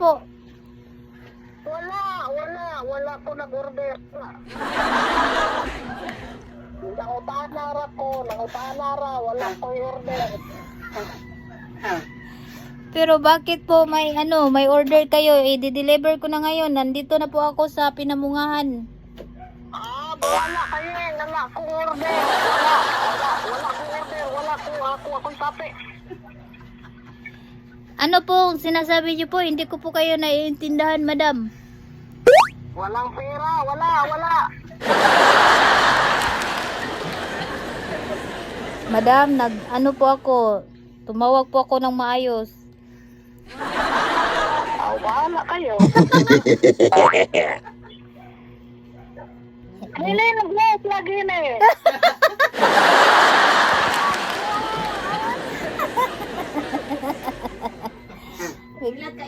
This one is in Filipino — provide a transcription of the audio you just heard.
po? Wala ko nag-order. Nangutanara, wala ko i-order. Pero bakit po may order kayo? I-deliver ko na ngayon. Nandito na po ako sa Pinamungahan. Wala kayo, wala kong order. Wala kong order, ako'y kape. Ano po sinasabi niyo po? Hindi ko po kayo naiintindihan, madam. Walang pera, wala. Madam, ano po ako? Tumawag po ako ng maayos. Bahala kayo. Nilay, nag-live lagi na eh. Bigla ka